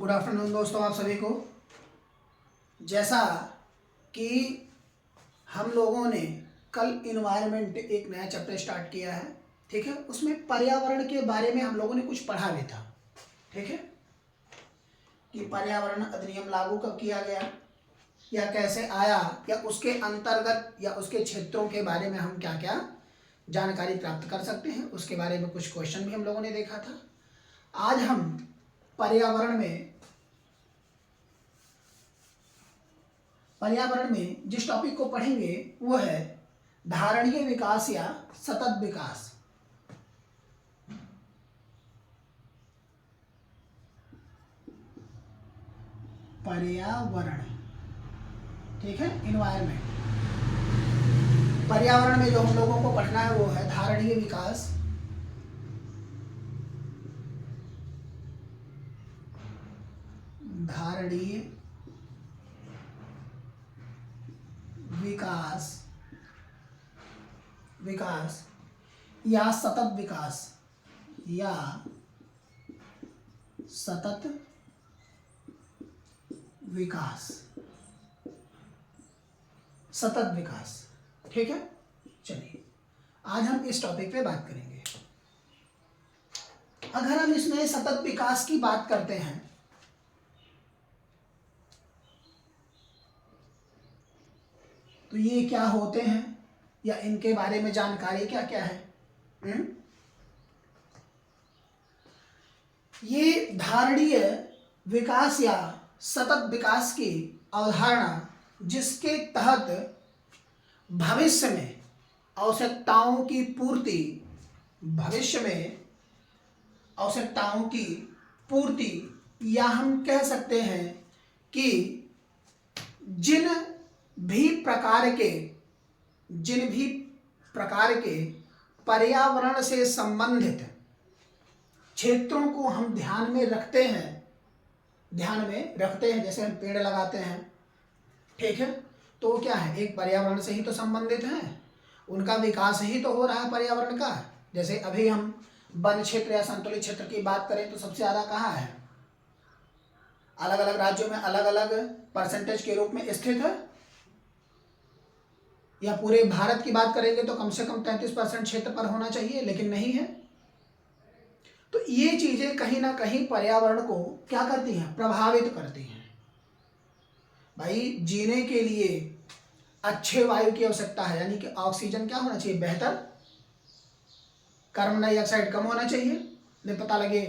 Good afternoon दोस्तों, आप सभी को। जैसा कि हम लोगों ने कल इन्वायरमेंट एक नया चैप्टर स्टार्ट किया है, ठीक है। उसमें पर्यावरण के बारे में हम लोगों ने कुछ पढ़ा भी था, ठीक है, कि पर्यावरण अधिनियम लागू कब किया गया या कैसे आया, या उसके अंतर्गत या उसके क्षेत्रों के बारे में हम क्या क्या जानकारी प्राप्त कर सकते हैं, उसके बारे में कुछ क्वेश्चन भी हम लोगों ने देखा था। आज हम पर्यावरण में जिस टॉपिक को पढ़ेंगे वो है धारणीय विकास या सतत विकास। पर्यावरण, ठीक है, इन्वायरमेंट। पर्यावरण में जो हम लोगों को पढ़ना है वो है धारणीय विकास, धारणीय विकास या सतत विकास, या सतत विकास, सतत विकास, ठीक है। चलिए आज हम इस टॉपिक पे बात करेंगे। अगर हम इसमें सतत विकास की बात करते हैं तो ये क्या होते हैं या इनके बारे में जानकारी क्या क्या है। ये धारणीय विकास या सतत विकास की अवधारणा जिसके तहत भविष्य में आवश्यकताओं की पूर्ति, भविष्य में आवश्यकताओं की पूर्ति, या हम कह सकते हैं कि जिन भी प्रकार के पर्यावरण से संबंधित क्षेत्रों को हम ध्यान में रखते हैं, जैसे हम पेड़ लगाते हैं, ठीक है, तो क्या है, एक पर्यावरण से ही तो संबंधित हैं, उनका विकास ही तो हो रहा है पर्यावरण का। जैसे अभी हम वन क्षेत्र या संतुलित क्षेत्र की बात करें तो सबसे ज़्यादा कहाँ है, अलग अलग राज्यों में अलग अलग परसेंटेज के रूप में स्थित है, या पूरे भारत की बात करेंगे तो कम से कम 33% क्षेत्र पर होना चाहिए, लेकिन नहीं है। तो ये चीजें कहीं ना कहीं पर्यावरण को क्या करती हैं, प्रभावित करती हैं। भाई जीने के लिए अच्छे वायु की आवश्यकता है, यानी कि ऑक्सीजन क्या होना चाहिए, बेहतर, कार्बन डाइऑक्साइड कम होना चाहिए। नहीं पता लगे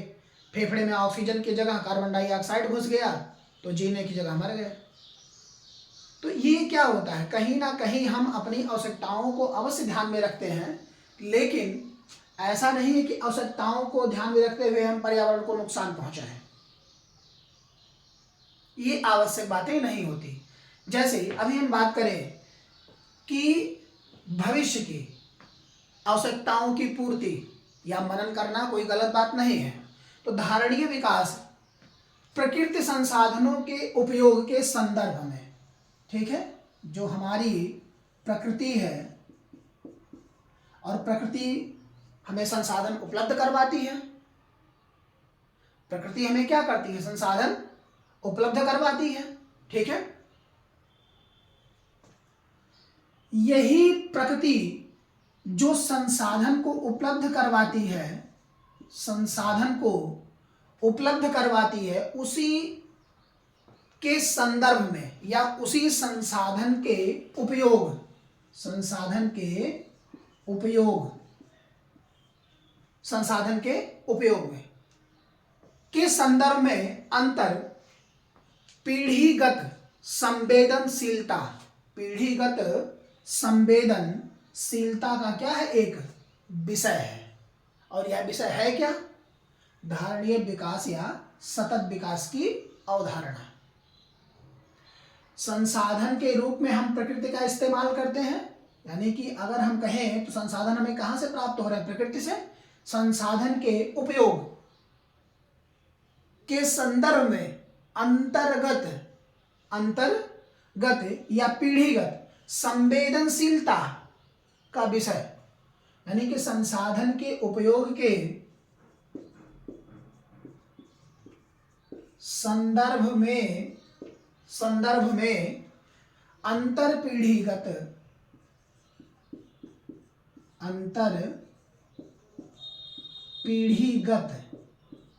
फेफड़े में ऑक्सीजन की जगह कार्बन डाइऑक्साइड घुस गया तो जीने की जगह मर गए। तो ये क्या होता है, कहीं ना कहीं हम अपनी आवश्यकताओं को अवश्य ध्यान में रखते हैं, लेकिन ऐसा नहीं है कि आवश्यकताओं को ध्यान में रखते हुए हम पर्यावरण को नुकसान पहुंचाएं। ये आवश्यक बातें नहीं होती। जैसे अभी हम बात करें कि भविष्य की आवश्यकताओं की पूर्ति या मनन करना कोई गलत बात नहीं है। तो धारणीय विकास प्रकृति संसाधनों के उपयोग के संदर्भ में, ठीक है, जो हमारी प्रकृति है और प्रकृति हमें संसाधन उपलब्ध करवाती है, प्रकृति हमें क्या करती है, संसाधन उपलब्ध करवाती है, ठीक है। यही प्रकृति जो संसाधन को उपलब्ध करवाती है, उसी के संदर्भ में या उसी संसाधन के उपयोग में के संदर्भ में अंतर पीढ़ीगत संवेदनशीलता का क्या है, एक विषय है। और यह विषय है क्या, धारणीय विकास या सतत विकास की अवधारणा। संसाधन के रूप में हम प्रकृति का इस्तेमाल करते हैं, यानी कि अगर हम कहें तो संसाधन हमें कहां से प्राप्त हो रहे हैं, प्रकृति से। संसाधन के उपयोग के संदर्भ में अंतर्गत या पीढ़ीगत संवेदनशीलता का विषय, यानी कि संसाधन के उपयोग के संदर्भ में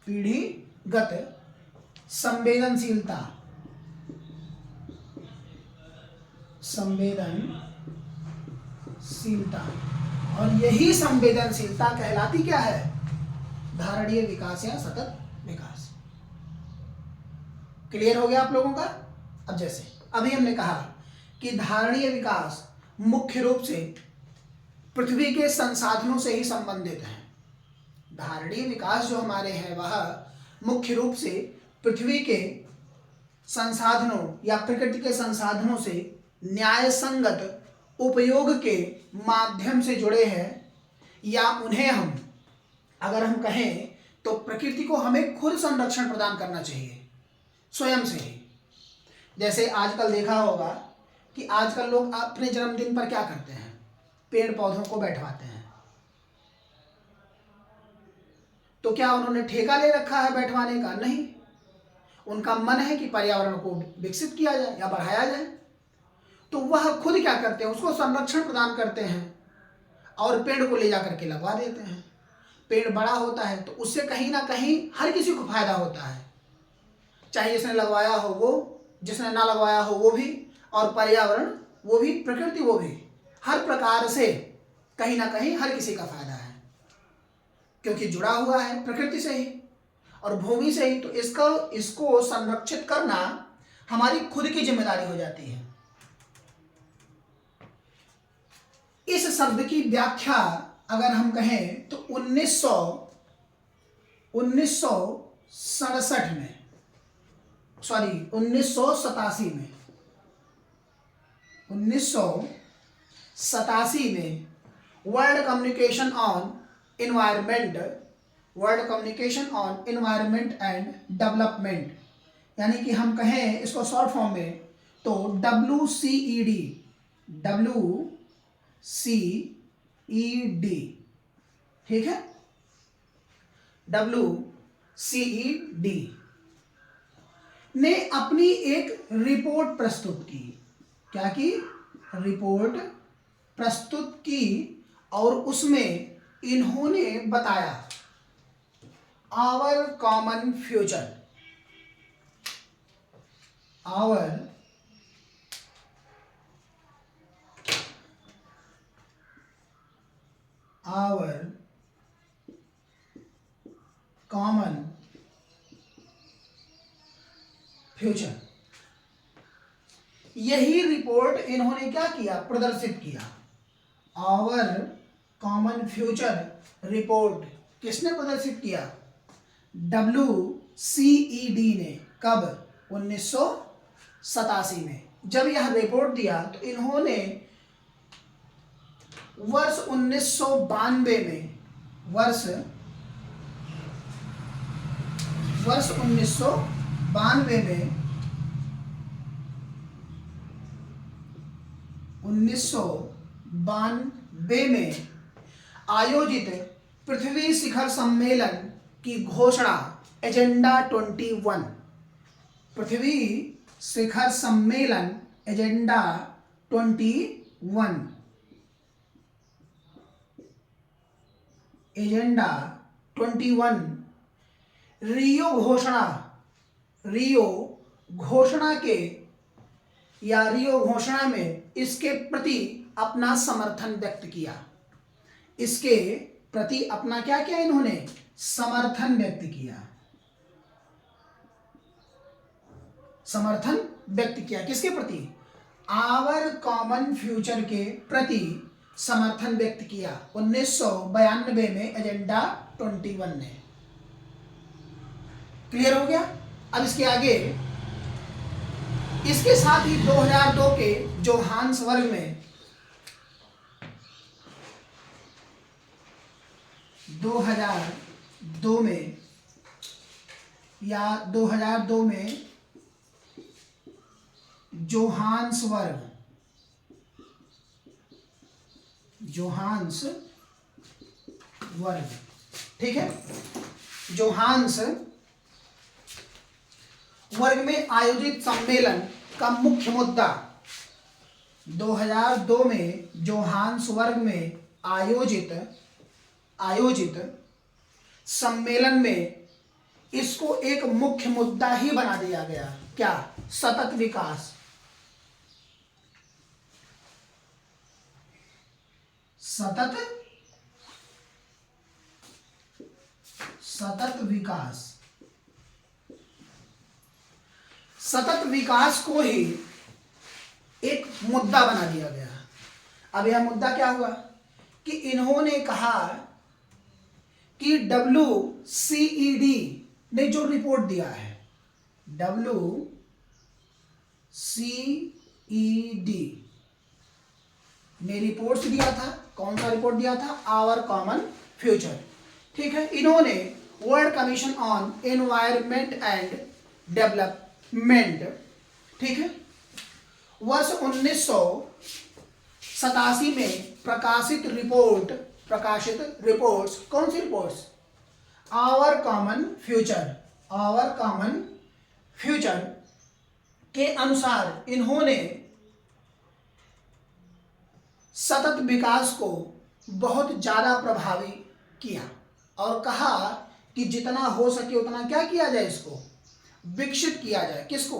पीढ़ीगत संवेदनशीलता और यही संवेदनशीलता कहलाती क्या है? धारणीय विकास या सतत विकास। क्लियर हो गया आप लोगों का? अब जैसे अभी हमने कहा कि धारणीय विकास मुख्य रूप से पृथ्वी के संसाधनों से ही संबंधित है। धारणीय विकास जो हमारे हैं वह मुख्य रूप से पृथ्वी के संसाधनों या प्रकृति के संसाधनों से न्याय संगत उपयोग के माध्यम से जुड़े हैं, या उन्हें हम अगर हम कहें तो प्रकृति को हमें खुद संरक्षण प्रदान करना चाहिए स्वयं से ही। जैसे आजकल देखा होगा कि आजकल लोग अपने जन्मदिन पर क्या करते हैं? पेड़ पौधों को बैठवाते हैं। तो क्या उन्होंने ठेका ले रखा है बैठवाने का? नहीं, उनका मन है कि पर्यावरण को विकसित किया जाए या बढ़ाया जाए, तो वह खुद क्या करते हैं? उसको संरक्षण प्रदान करते हैं और पेड़ को ले जाकर के लगवा देते हैं। पेड़ बड़ा होता है तो उससे कहीं ना कहीं हर किसी को फायदा होता है, चाहे जिसने लगवाया हो वो, जिसने ना लगवाया हो वो भी, और पर्यावरण वो भी, प्रकृति वो भी, हर प्रकार से कहीं ना कहीं हर किसी का फायदा है, क्योंकि जुड़ा हुआ है प्रकृति से ही और भूमि से ही। तो इसको संरक्षित करना हमारी खुद की जिम्मेदारी हो जाती है। इस शब्द की व्याख्या अगर हम कहें तो 1987 में world communication on environment and development, यानी कि हम कहें इसको शॉर्ट फॉर्म में तो WCED, ठीक है, WCED ने अपनी एक रिपोर्ट प्रस्तुत की। क्या की? रिपोर्ट प्रस्तुत की, और उसमें इन्होंने बताया our common future, our common future। यही रिपोर्ट इन्होंने क्या किया? प्रदर्शित किया। our common future रिपोर्ट किसने प्रदर्शित किया? WCED ने। कब? 1987 में। जब यह रिपोर्ट दिया तो इन्होंने वर्ष 1992 में वर्ष 1992 में आयोजित पृथ्वी शिखर सम्मेलन की घोषणा, एजेंडा 21, पृथ्वी शिखर सम्मेलन एजेंडा 21, एजेंडा 21 रियो घोषणा के या रियो घोषणा में इसके प्रति अपना समर्थन व्यक्त किया। इसके प्रति अपना क्या किया? इन्होंने समर्थन व्यक्त किया। समर्थन व्यक्त किया किसके प्रति? आवर कॉमन फ्यूचर के प्रति समर्थन व्यक्त किया 1992 में एजेंडा 21 ने। क्लियर हो गया? अब इसके आगे, इसके साथ ही 2002 के जोहान्सबर्ग में 2002 में जोहान्सबर्ग, ठीक है, जोहान्सबर्ग वर्ग में आयोजित सम्मेलन का मुख्य मुद्दा 2002 में जोहान्सबर्ग में आयोजित सम्मेलन में इसको एक मुख्य मुद्दा ही बना दिया गया। क्या? सतत विकास। सतत विकास को ही एक मुद्दा बना दिया गया। अब यह मुद्दा क्या हुआ कि इन्होंने कहा कि WCED ने जो रिपोर्ट दिया है, WCED ने रिपोर्ट दिया था। कौन सा रिपोर्ट दिया था? Our common future. ठीक है। इन्होंने world commission on environment and development, ठीक है, वर्ष 1987 में प्रकाशित रिपोर्ट्स, कौन सी रिपोर्ट्स? आवर कॉमन फ्यूचर के अनुसार इन्होंने सतत विकास को बहुत ज्यादा प्रभावी किया और कहा कि जितना हो सके उतना क्या किया जाए, इसको विकसित किया जाए। किसको?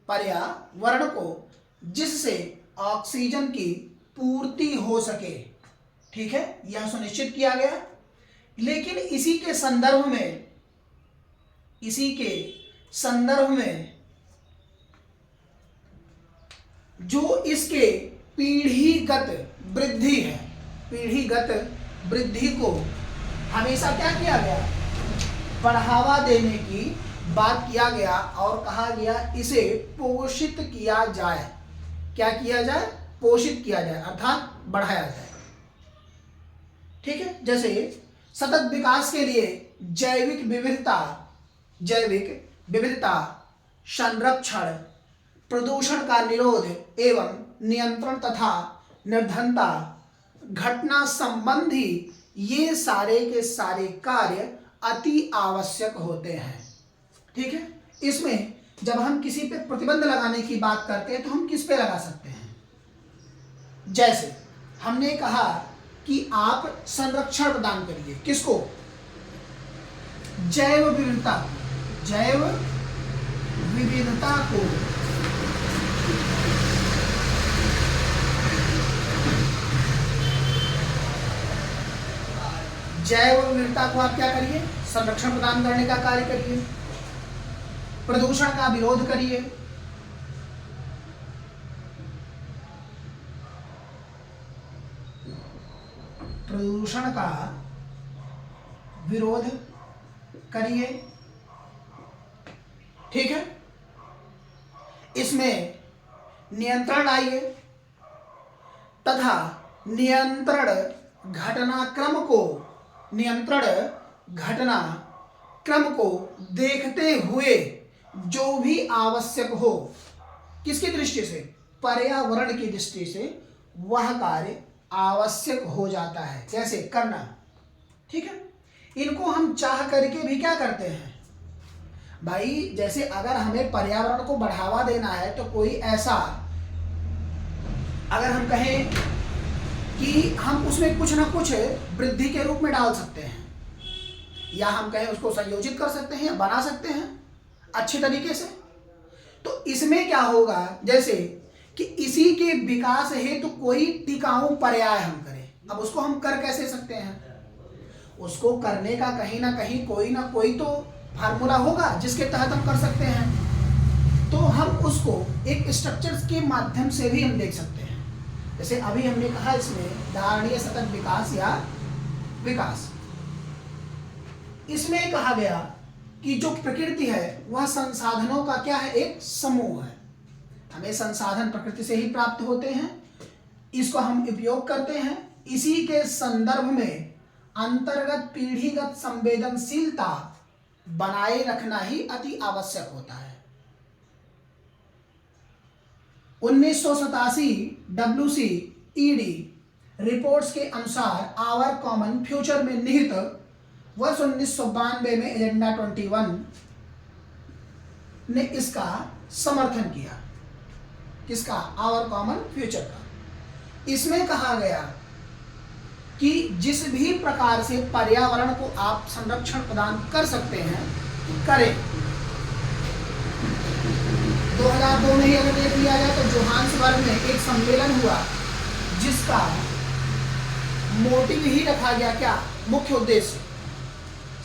पर्यावरण को, जिससे ऑक्सीजन की पूर्ति हो सके। ठीक है, यह सुनिश्चित किया गया। लेकिन इसी के संदर्भ में जो इसके पीढ़ीगत वृद्धि को हमेशा क्या किया गया? बढ़ावा देने की बात किया गया और कहा गया इसे पोषित किया जाए। क्या किया जाए? पोषित किया जाए, अर्थात बढ़ाया जाए। ठीक है। जैसे सतत विकास के लिए जैविक विविधता संरक्षण, प्रदूषण का निरोध एवं नियंत्रण तथा निर्धनता घटना संबंधी ये सारे के सारे कार्य अति आवश्यक होते हैं। ठीक है। इसमें जब हम किसी पे प्रतिबंध लगाने की बात करते हैं तो हम किस पे लगा सकते हैं? जैसे हमने कहा कि आप संरक्षण प्रदान करिए। किसको? जैव विविधता को। जैव विविधता को आप क्या करिए? संरक्षण प्रदान करने का कार्य करिए। प्रदूषण का विरोध करिए। प्रदूषण का विरोध करिए। ठीक है। इसमें नियंत्रण लाइए तथा नियंत्रण घटनाक्रम को देखते हुए जो भी आवश्यक हो, किसकी दृष्टि से? पर्यावरण की दृष्टि से वह कार्य आवश्यक हो जाता है। कैसे करना? ठीक है। इनको हम चाह करके भी क्या करते हैं भाई? जैसे अगर हमें पर्यावरण को बढ़ावा देना है तो कोई ऐसा, अगर हम कहें कि हम उसमें कुछ ना कुछ वृद्धि के रूप में डाल सकते हैं, या हम कहें उसको संयोजित कर सकते हैं या बना सकते हैं अच्छी तरीके से, तो इसमें क्या होगा? जैसे कि इसी के विकास हेतु कोई टिकाऊ पर्याय हम करें। अब उसको हम कर कैसे सकते हैं? उसको करने का कहीं ना कोई तो फार्मूला होगा जिसके तहत हम कर सकते हैं। तो हम उसको एक स्ट्रक्चर के माध्यम से भी हम देख सकते हैं। जैसे अभी हमने कहा इसमें धारणीय सतत विकास या विकास, इसमें कहा गया कि जो प्रकृति है वह संसाधनों का क्या है? एक समूह है। हमें संसाधन प्रकृति से ही प्राप्त होते हैं, इसको हम उपयोग करते हैं। इसी के संदर्भ में अंतर्गत पीढ़ीगत संवेदनशीलता बनाए रखना ही अति आवश्यक होता है। 1987 WCED रिपोर्ट्स के अनुसार आवर कॉमन फ्यूचर में निहित वर्ष 1992 में एजेंडा 21 ने इसका समर्थन किया। किसका? आवर कॉमन फ्यूचर का। इसमें कहा गया कि जिस भी प्रकार से पर्यावरण को आप संरक्षण प्रदान कर सकते हैं करें। 2002 में ही अगर देख लिया जाए तो जोहान्सबर्ग में एक सम्मेलन हुआ जिसका मोटिव ही रखा गया, क्या मुख्य उद्देश्य?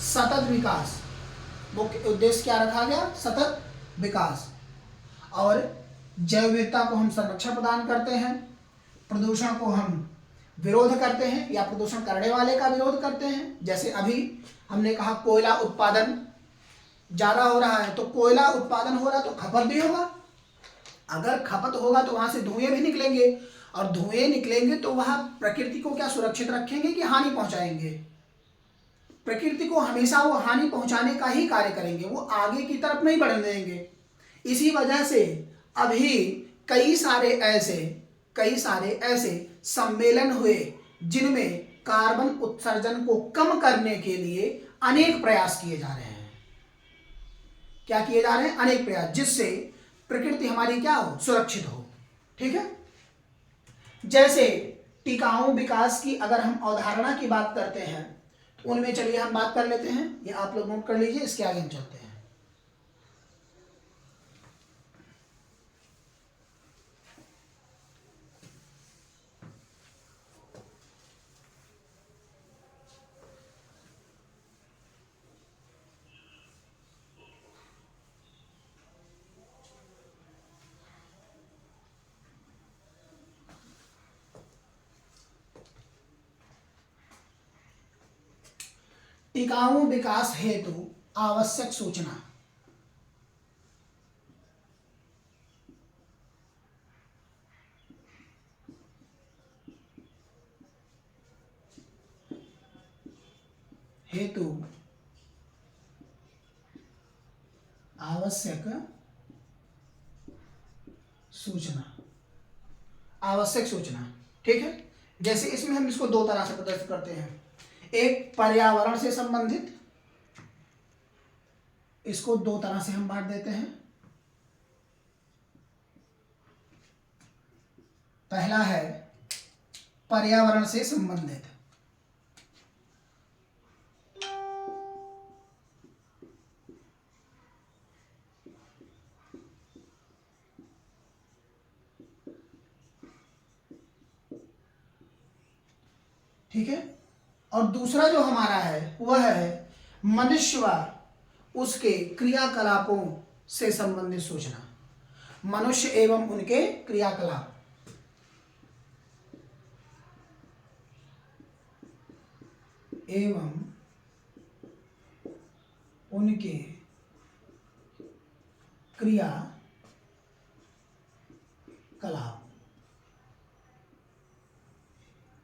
सतत विकास। मुख्य उद्देश्य क्या रखा गया? सतत विकास। और जैव विविधता को हम संरक्षण प्रदान करते हैं, प्रदूषण को हम विरोध करते हैं या प्रदूषण करने वाले का विरोध करते हैं। जैसे अभी हमने कहा कोयला उत्पादन ज्यादा हो रहा है, तो कोयला उत्पादन हो रहा है तो खपत भी होगा। अगर खपत होगा तो वहां से धुएं भी निकलेंगे, और धुएं निकलेंगे तो वह प्रकृति को क्या सुरक्षित रखेंगे कि हानि पहुंचाएंगे? प्रकृति को हमेशा वो हानि पहुंचाने का ही कार्य करेंगे, वो आगे की तरफ नहीं बढ़ने देंगे। इसी वजह से अभी कई सारे ऐसे सम्मेलन हुए जिनमें कार्बन उत्सर्जन को कम करने के लिए अनेक प्रयास किए जा रहे हैं। क्या किए जा रहे हैं? अनेक प्रयास, जिससे प्रकृति हमारी क्या हो? सुरक्षित हो। ठीक है। जैसे टिकाऊ विकास की अगर हम अवधारणा की बात करते हैं, उनमें चलिए हम बात कर लेते हैं। ये आप लोग नोट कर लीजिए, इसके आगे हम चलते हैं। टिकाऊ विकास हेतु आवश्यक सूचना। हेतु आवश्यक सूचना। आवश्यक सूचना। ठीक है। जैसे इसमें हम इसको दो तरह से प्रदर्शित करते हैं। एक पर्यावरण से संबंधित, इसको दो तरह से हम बांट देते हैं। पहला है पर्यावरण से संबंधित, ठीक है। और दूसरा जो हमारा है वह है मनुष्य व उसके क्रियाकलापों से संबंधित सूचना। मनुष्य एवं उनके क्रियाकलाप, एवं उनके क्रियाकलाप।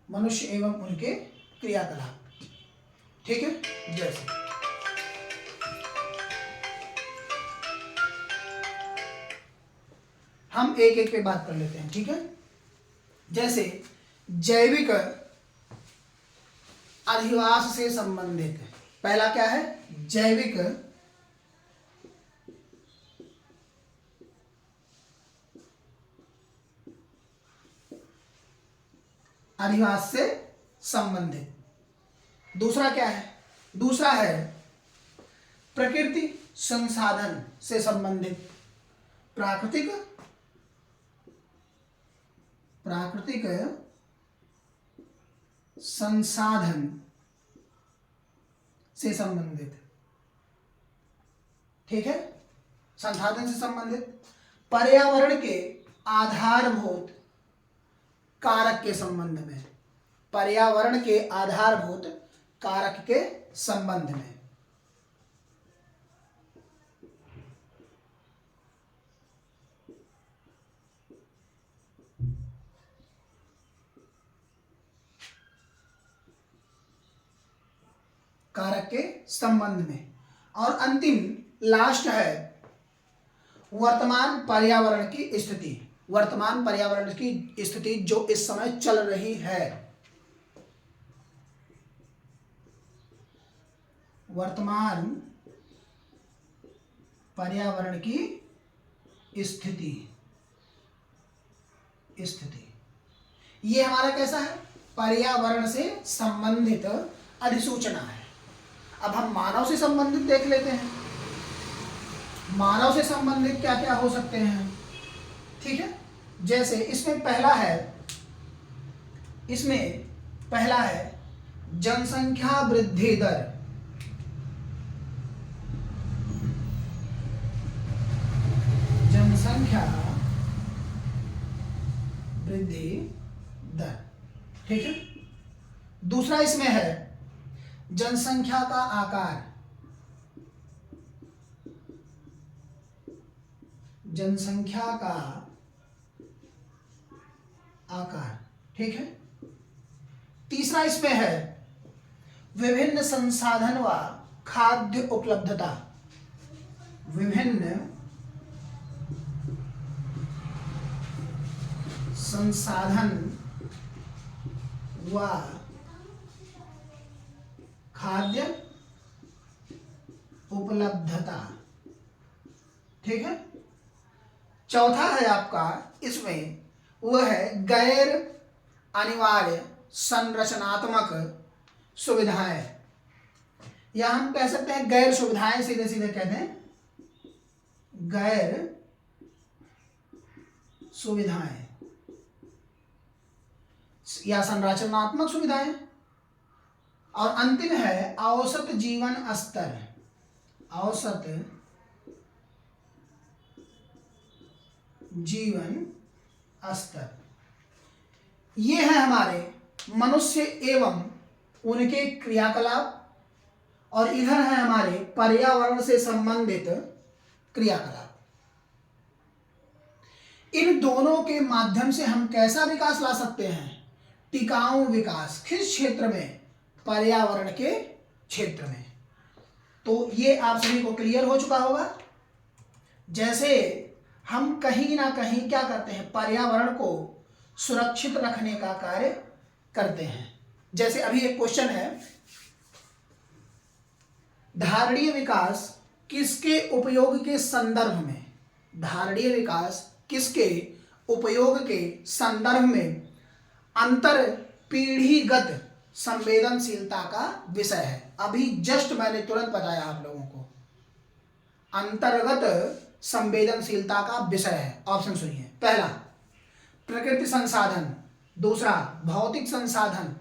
मनुष्य एवं उनके क्रियाकलाप। ठीक है। जैसे हम एक एक पे बात कर लेते हैं। ठीक है। जैसे जैविक अधिवास से संबंधित, पहला क्या है? जैविक अधिवास से संबंधित। दूसरा क्या है? दूसरा है प्रकृति संसाधन से संबंधित, प्राकृतिक संसाधन से संबंधित। ठीक है। संसाधन से संबंधित। पर्यावरण के आधारभूत कारक के संबंध में, पर्यावरण के आधारभूत कारक के संबंध में। कारक के संबंध में। और अंतिम लास्ट है वर्तमान पर्यावरण की स्थिति। वर्तमान पर्यावरण की स्थिति जो इस समय चल रही है। वर्तमान पर्यावरण की स्थिति। ये हमारा कैसा है? पर्यावरण से संबंधित अधिसूचना है। अब हम मानव से संबंधित देख लेते हैं। मानव से संबंधित क्या क्या हो सकते हैं, ठीक है। जैसे इसमें पहला है जनसंख्या वृद्धि दर। जनसंख्या वृद्धि दर, ठीक है। दूसरा इसमें है जनसंख्या का आकार। जनसंख्या का आकार, ठीक है। तीसरा इसमें है विभिन्न संसाधन व खाद्य उपलब्धता। विभिन्न संसाधन व खाद्य उपलब्धता, ठीक है। चौथा है आपका इसमें, वह है गैर अनिवार्य संरचनात्मक सुविधाएं, या हम कह सकते हैं गैर सुविधाएं, सीधे सीधे कहते हैं गैर सुविधाएं या संरचनात्मक सुविधाएं। और अंतिम है औसत जीवन स्तर। औसत जीवन स्तर, ये है हमारे मनुष्य एवं उनके क्रियाकलाप, और इधर है हमारे पर्यावरण से संबंधित क्रियाकलाप। इन दोनों के माध्यम से हम कैसा विकास ला सकते हैं? टिकाऊ विकास। किस क्षेत्र में? पर्यावरण के क्षेत्र में। तो ये आप सभी को क्लियर हो चुका होगा। जैसे हम कहीं ना कहीं क्या करते हैं? पर्यावरण को सुरक्षित रखने का कार्य करते हैं। जैसे अभी एक क्वेश्चन है, धारणीय विकास किसके उपयोग के संदर्भ में? धारणीय विकास किसके उपयोग के संदर्भ में अंतर पीढ़ीगत संवेदनशीलता का विषय है? अभी जस्ट मैंने तुरंत बताया आप लोगों को, अंतर्गत संवेदनशीलता का विषय है। ऑप्शन सुनिए। पहला प्रकृति संसाधन, दूसरा भौतिक संसाधन,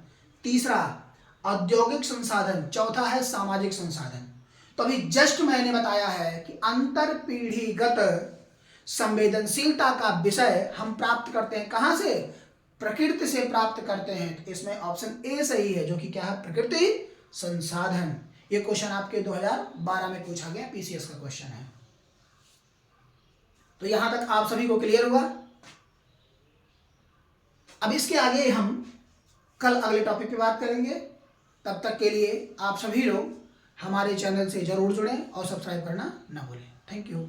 तीसरा औद्योगिक संसाधन, चौथा है सामाजिक संसाधन। तो अभी जस्ट मैंने बताया है कि अंतर पीढ़ीगत संवेदनशीलता का विषय हम प्राप्त करते हैं कहां से? प्रकृति से प्राप्त करते हैं। इसमें ऑप्शन ए सही है, जो कि क्या है? प्रकृति संसाधन। ये क्वेश्चन आपके 2012 में पूछा गया, पीसीएस का क्वेश्चन है। तो यहां तक आप सभी को क्लियर हुआ। अब इसके आगे हम कल अगले टॉपिक पे बात करेंगे। तब तक के लिए आप सभी लोग हमारे चैनल से जरूर जुड़ें और सब्सक्राइब करना ना भूलें। Thank you.